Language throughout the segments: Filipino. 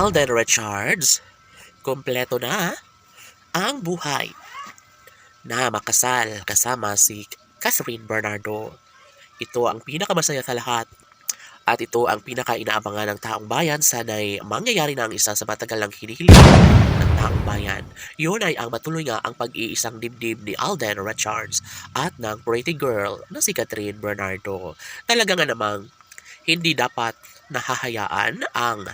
Alden Richards, kumpleto na ang buhay na makasal kasama si Catherine Bernardo. Ito ang pinakamasaya sa lahat at ito ang pinaka-inaabangan ng taong bayan. Sana'y mangyayari na ang isa sa matagal ng hinihiling ng taong bayan. Yun ay ang matuloy nga ang pag-iisang dibdib ni Alden Richards at ng pretty girl na si Catherine Bernardo. Talaga nga namang hindi dapat nahahayaan ang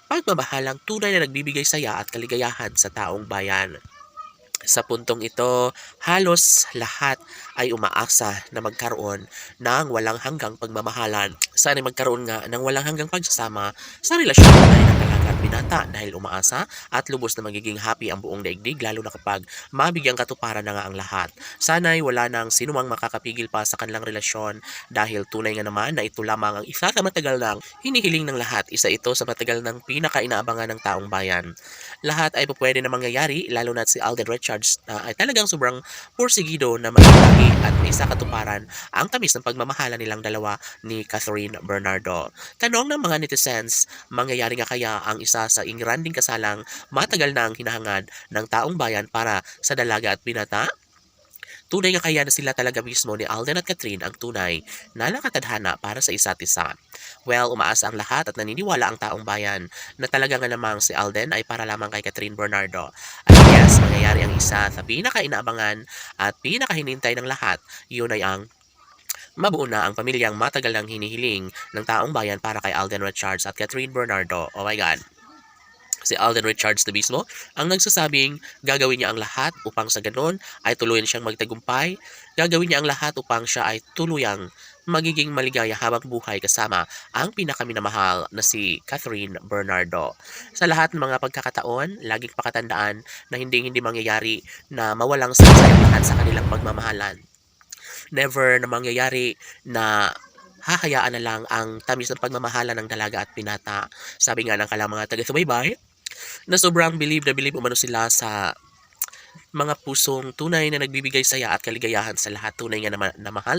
pagmamahalang tunay na nagbibigay saya at kaligayahan sa taong bayan. Sa puntong ito, halos lahat ay umaasa na magkaroon ng walang hanggang pagmamahalan. Sana magkaroon nga ng walang hanggang pagsasama sa relasyon ng dalaga at binata dahil umaasa at lubos na magiging happy ang buong daigdig lalo na kapag mabigyang katuparan na nga ang lahat. Sana'y wala nang sinumang makakapigil pa sa kanilang relasyon dahil tunay nga naman na ito lamang ang isa sa matagal ng hinihiling ng lahat. Isa ito sa matagal ng pinaka-inaabangan ng taong bayan. Lahat ay pwede na mangyayari lalo na si Alden Richards ay talagang sobrang porsigido na magiging at may isa katuparan ang tamis ng pagmamahala nilang dalawa ni Catherine Bernardo. Tanong ng mga netizens, mangyayari nga kaya ang isa sa ingranding kasalang matagal na ang hinahangad ng taong bayan para sa dalaga at binata? Tunay nga kaya na sila talaga mismo ni Alden at Catherine ang tunay na nakatadhana para sa isa't isa? Well, umaasa ang lahat at naniniwala ang taong bayan na talaga nga namang si Alden ay para lamang kay Catherine Bernardo. At yes, mangyayari ang isa sa pinaka-inaabangan at pinaka-hinintay ng lahat. Yun ay ang mabuo na ang pamilyang matagal nang hinihiling ng taong bayan para kay Alden Richards at Catherine Bernardo. Oh my God. Si Alden Richards na mismo ang nagsasabing gagawin niya ang lahat upang sa ganon ay tuluyan siyang magtagumpay. Gagawin niya ang lahat upang siya ay tuluyang magiging maligaya habang buhay kasama ang pinakaminamahal na si Catherine Bernardo. Sa lahat ng mga pagkakataon, laging pakatandaan na hindi mangyayari na mawalang saysay ang lahat sa kanilang pagmamahalan. Never na mangyayari na hahayaan na lang ang tamis ng pagmamahala ng dalaga at binata. Sabi nga ng kalang mga taga-subaybay, na sobrang believe umano sila sa mga pusong tunay na nagbibigay saya at kaligayahan sa lahat. Tunay nga na mahal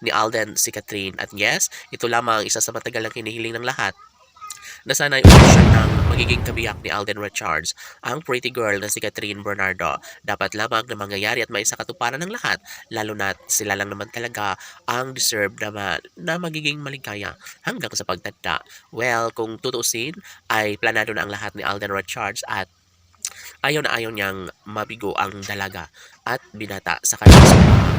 ni Alden si Catherine. At yes, ito lamang isa sa matagal ng hinihiling ng lahat na sana'y official ng magiging kabiyak ni Alden Richards, ang pretty girl na si Catherine Bernardo. Dapat lamang na mangyayari at may isa katuparan ng lahat, lalo na sila lang naman talaga ang deserve na magiging maligaya hanggang sa pagtanda. Well, kung tutusin, ay planado na ang lahat ni Alden Richards at ayaw na ayaw niyang mabigo ang dalaga at binata sa kanyang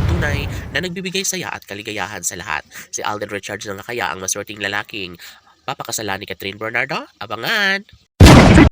tunay na nagbibigay saya at kaligayahan sa lahat. Si Alden Richards na kaya ang maswerteng lalaking papakasalan ni Catherine Bernardo? Abangan!